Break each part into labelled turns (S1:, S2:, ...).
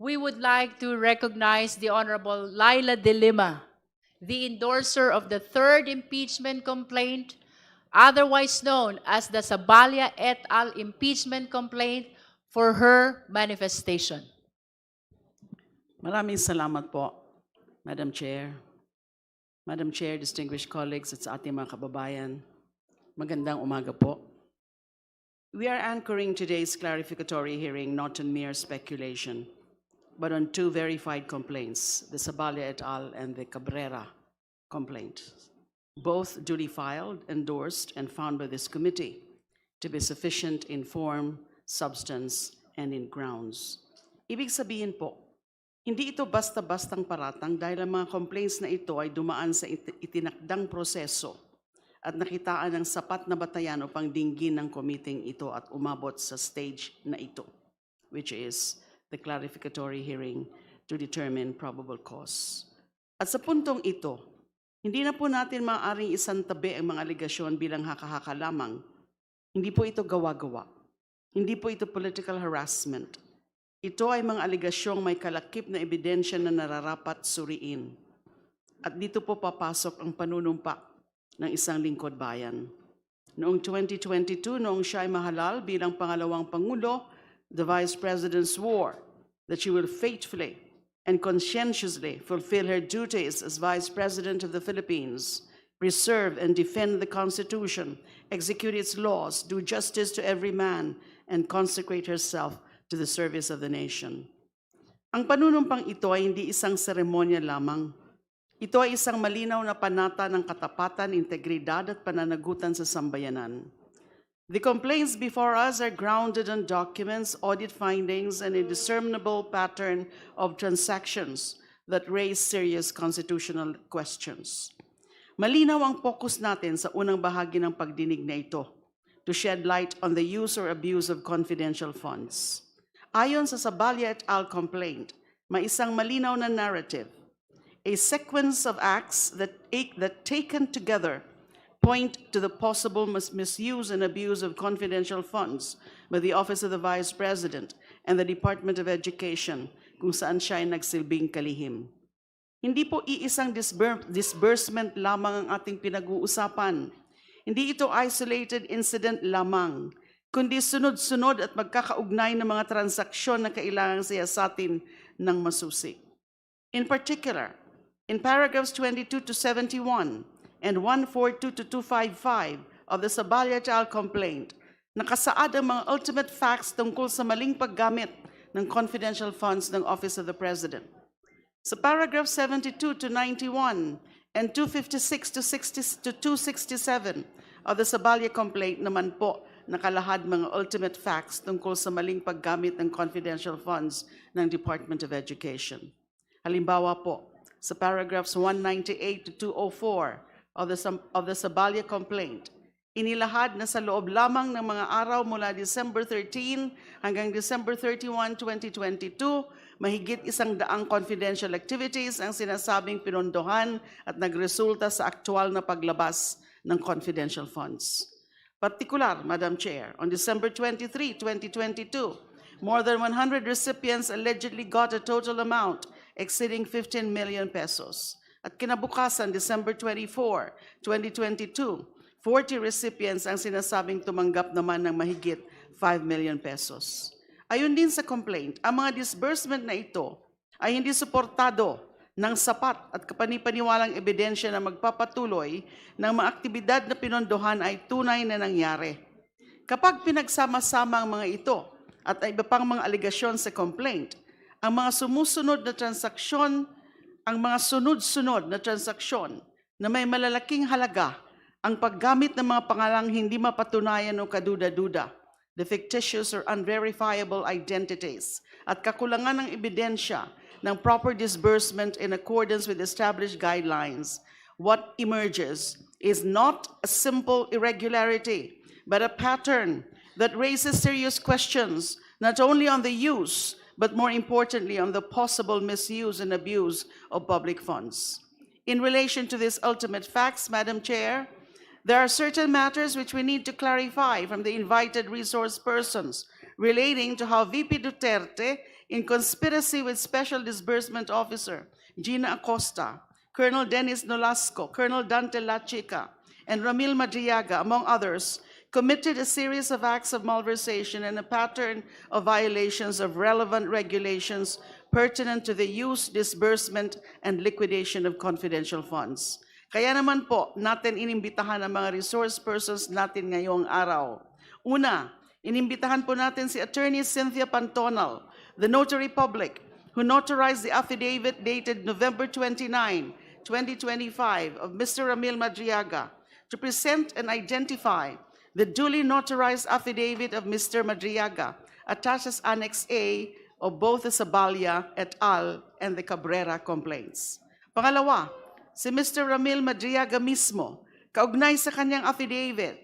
S1: we would like to recognize the Honorable Laila De Lima, the endorser of the third impeachment complaint, otherwise known as the Sabalia et al. Impeachment complaint, for her manifestation.
S2: Maraming salamat po, Madam Chair. Madam Chair, distinguished colleagues at sa ating mga kababayan, magandang umaga po. We are anchoring today's clarificatory hearing not on mere speculation, but on two verified complaints, the Sabalia et al. And the Cabrera complaint, both duly filed, endorsed, and found by this committee to be sufficient in form, substance, and in grounds. Ibig sabihin po, hindi ito basta-bastang paratang dahil ang mga complaints na ito ay dumaan sa itinakdang proseso at nakitaan ng sapat na batayan upang dinggin ng committee ito at umabot sa stage na ito, which is the clarificatory hearing to determine probable cause. At sa puntong ito, hindi na po natin maaaring isantabi ang mga aligasyon bilang haka-haka lamang. Hindi po ito gawa-gawa. Hindi po ito political harassment. Ito ay mga aligasyong may kalakip na ebidensya na nararapat suriin. At dito po papasok ang panunumpa ng isang lingkod bayan. Noong 2022, noong siya ay mahalal bilang pangalawang Pangulo, the Vice President swore that she will faithfully and conscientiously fulfill her duties as Vice President of the Philippines, preserve and defend the Constitution, execute its laws, do justice to every man, and consecrate herself to the service of the nation. Ang panunumpang ito ay hindi isang seremonya lamang. Ito ay isang malinaw na panata ng katapatan, integridad at pananagutan sa sambayanan. The complaints before us are grounded on documents, audit findings, and a discernible pattern of transactions that raise serious constitutional questions. Malinaw ang focus natin sa unang bahagi ng pagdinig na ito to shed light on the use or abuse of confidential funds. Ayon sa Sabalia et al. Complaint, may isang malinaw na narrative, a sequence of acts that taken together point to the possible misuse and abuse of confidential funds by the Office of the Vice President and the Department of Education kung saan siya ay nagsilbing kalihim. Hindi po iisang disbursement lamang ang ating pinag-uusapan. Hindi ito isolated incident lamang, kundi sunod-sunod at magkakaugnay ng mga transaksyon na kailangang siyasatin ng masusi. In particular, in paragraphs 22 to 71 and 142 to 255 of the Sabalia et al. Complaint, nakasaad ang mga ultimate facts tungkol sa maling paggamit ng confidential funds ng Office of the President. Sa paragraph 72 to 91 and 256 to 267 of the Sabalia Complaint naman po, nakalahad mga ultimate facts tungkol sa maling paggamit ng confidential funds ng Department of Education. Halimbawa po, sa paragraphs 198 to 204 of the Sabalia Complaint, inilahad na sa loob lamang ng mga araw mula December 13 hanggang December 31, 2022, mahigit 100 confidential activities ang sinasabing pinondohan at nagresulta sa aktual na paglabas ng confidential funds. Particular, Madam Chair, on December 23, 2022, more than 100 recipients allegedly got a total amount exceeding 15 million pesos. At kinabukasan, December 24, 2022, 40 recipients ang sinasabing tumanggap naman ng mahigit 5 million pesos. Ayon din sa complaint, ang mga disbursement na ito ay hindi suportado ng sapat at kapanipaniwalang ebidensya na magpapatuloy ng mga aktibidad na pinondohan ay tunay na nangyari. Kapag pinagsama-sama ang mga ito at iba pang mga aligasyon sa complaint, ang mga sumusunod na transaksyon, ang mga sunod-sunod na transaksyon na may malalaking halaga, ang paggamit ng mga pangalang hindi mapatunayan o kaduda-duda, the fictitious or unverifiable identities, at kakulangan ng ebidensya ng proper disbursement in accordance with established guidelines, what emerges is not a simple irregularity, but a pattern that raises serious questions, not only on the use, but more importantly, on the possible misuse and abuse of public funds. In relation to these ultimate facts, Madam Chair, there are certain matters which we need to clarify from the invited resource persons relating to how VP Duterte in conspiracy with Special Disbursement Officer Gina Acosta, Colonel Dennis Nolasco, Colonel Dante Lachica, and Ramil Madriaga, among others, committed a series of acts of malversation and a pattern of violations of relevant regulations pertinent to the use, disbursement, and liquidation of confidential funds. Kaya naman po, natin inimbitahan ang mga resource persons natin ngayong araw. Una, inimbitahan po natin si Attorney Cynthia Pantonal, the Notary Public, who notarized the affidavit dated November 29, 2025 of Mr. Ramil Madriaga, to present and identify the duly notarized affidavit of Mr. Madriaga, attached as Annex A of both the Sabalia et al. And the Cabrera complaints. Pangalawa, si Mr. Ramil Madriaga mismo, kaugnay sa kanyang affidavit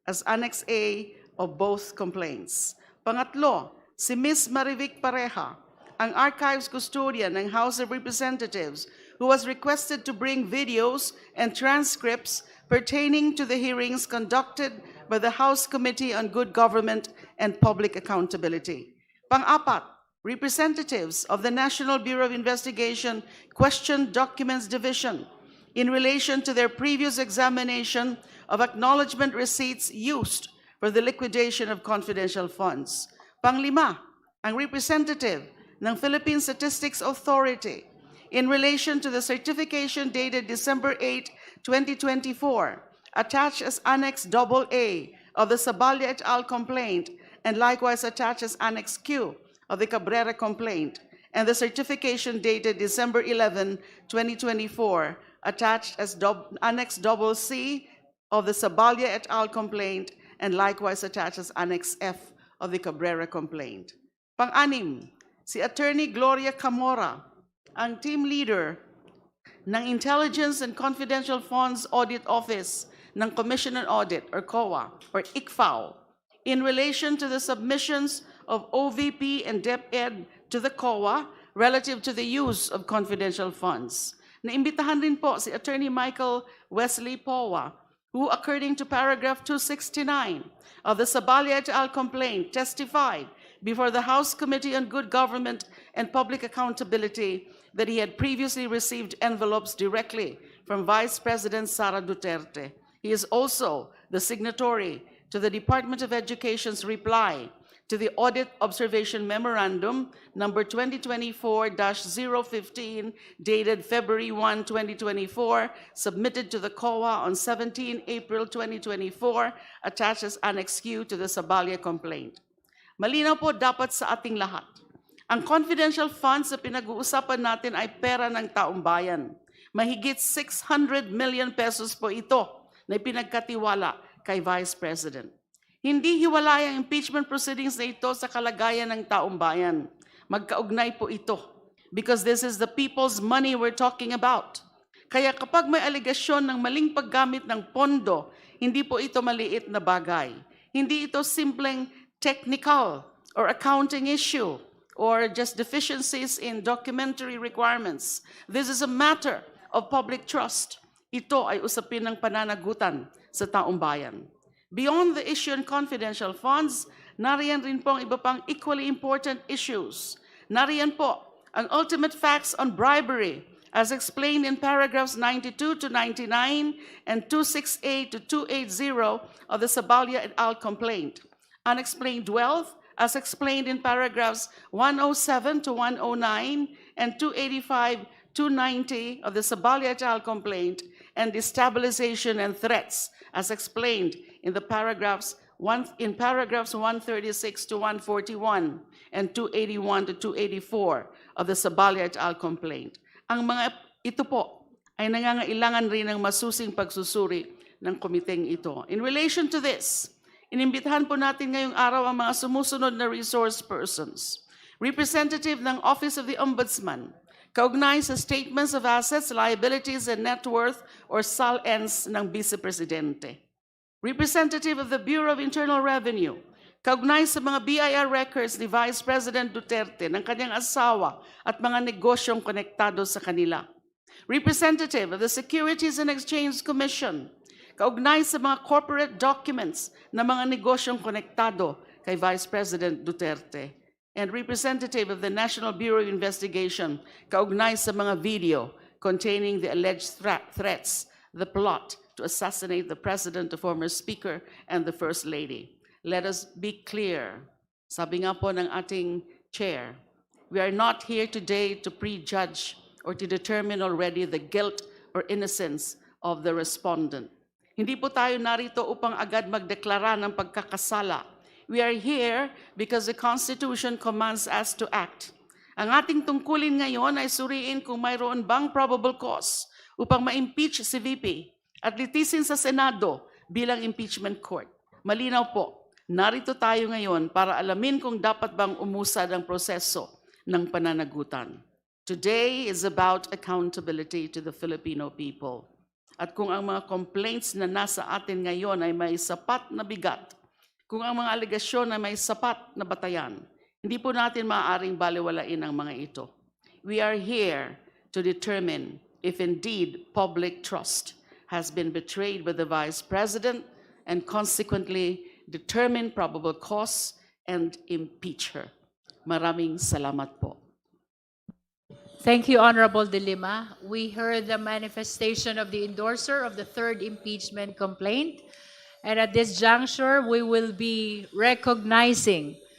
S2: as Annex A of both complaints. Pangatlo, si Ms. Marivic Pareja, ang archives custodian ng House of Representatives, who was requested to bring videos and transcripts pertaining to the hearings conducted by the House Committee on Good Government and Public Accountability. Pang-apat, representatives of the National Bureau of Investigation questioned Documents Division in relation to their previous examination of acknowledgement receipts used for the liquidation of confidential funds. Panglima, ang representative ng Philippine Statistics Authority in relation to the certification dated December 8, 2024, attached as Annex AA of the Sabalia et al. Complaint, and likewise attached as Annex Q of the Cabrera complaint, and the certification dated December 11, 2024, attached as Annex CC of the Sabalia et al. Complaint, and likewise attached as Annex F of the Cabrera complaint. Pang-anim, si Attorney Gloria Camora, ang team leader ng Intelligence and Confidential Funds Audit Office ng Commission on Audit, or COA, or ICFAO, in relation to the submissions of OVP and DepEd to the COA relative to the use of confidential funds. Naimbitahan rin po si Attorney Michael Wesley Powa, who, according to paragraph 269 of the Sabalia et al. Complaint, testified before the House Committee on Good Government and Public Accountability that he had previously received envelopes directly from Vice President Sara Duterte. He is also the signatory to the Department of Education's reply to the Audit Observation Memorandum number 2024-015 dated February 1, 2024, submitted to the COA on 17 April 2024, attached as Annex Q to the Sabalia complaint. Malinaw po dapat sa ating lahat. Ang confidential funds na pinag-uusapan natin ay pera ng taong bayan. Mahigit 600 million pesos po ito na pinagkatiwala kay Vice President. Hindi hiwalay ang impeachment proceedings na ito sa kalagayan ng taong bayan. Magkaugnay po ito because this is the people's money we're talking about. Kaya kapag may alegasyon ng maling paggamit ng pondo, hindi po ito maliit na bagay. Hindi ito simpleng technical or accounting issue or just deficiencies in documentary requirements. This is a matter of public trust. Ito ay usapin ng pananagutan sa taong bayan. Beyond the issue on confidential funds, nariyan rin po ang iba pang equally important issues. Nariyan po ang ultimate facts on bribery as explained in paragraphs 92 to 99 and 268 to 280 of the Sabalia et al. Complaint. Unexplained wealth as explained in paragraphs 107 to 109 and 285 290 of the Sabalia et al. Complaint, and destabilization and threats as explained in paragraphs 136 to 141 and 281 to 284 of the Sabalia et al. Complaint. Ang mga ito po ay nangangailangan rin ng masusing pagsusuri ng komiteng ito. In relation to this, inimbitahan po natin ngayong araw ang mga sumusunod na resource persons. Representative ng Office of the Ombudsman, kaugnay sa Statements of Assets, Liabilities, and Net Worth or SALNs ng Vice Presidente. Representative of the Bureau of Internal Revenue, kaugnay sa mga BIR records ni Vice President Duterte, ng kanyang asawa at mga negosyong konektado sa kanila. Representative of the Securities and Exchange Commission, kaugnay sa mga corporate documents ng mga negosyong konektado kay Vice President Duterte. and representative of the National Bureau of Investigation kaugnay sa mga video containing the alleged threats, the plot to assassinate the President, the former Speaker, and the First Lady. Let us be clear. Sabi nga po ng ating chair, we are not here today to prejudge or to determine already the guilt or innocence of the respondent. Hindi po tayo narito upang agad magdeklara ng pagkakasala. We are here because the Constitution commands us to act. Ang ating tungkulin ngayon ay suriin kung mayroon bang probable cause upang ma-impeach si VP at litisin sa Senado bilang impeachment court. Malinaw po, narito tayo ngayon para alamin kung dapat bang umusad ang proseso ng pananagutan. Today is about accountability to the Filipino people. At kung ang mga complaints na nasa atin ngayon ay may sapat na bigat, kung ang mga alegasyon ay may sapat na batayan, hindi po natin maaaring baliwalain ang mga ito. We are here to determine if indeed public trust has been betrayed by the Vice President and consequently determine probable cause and impeach her. Maraming salamat po.
S1: Thank you, Honorable De Lima. We heard the manifestation of the endorser of the third impeachment complaint. And at this juncture, we will be recognizing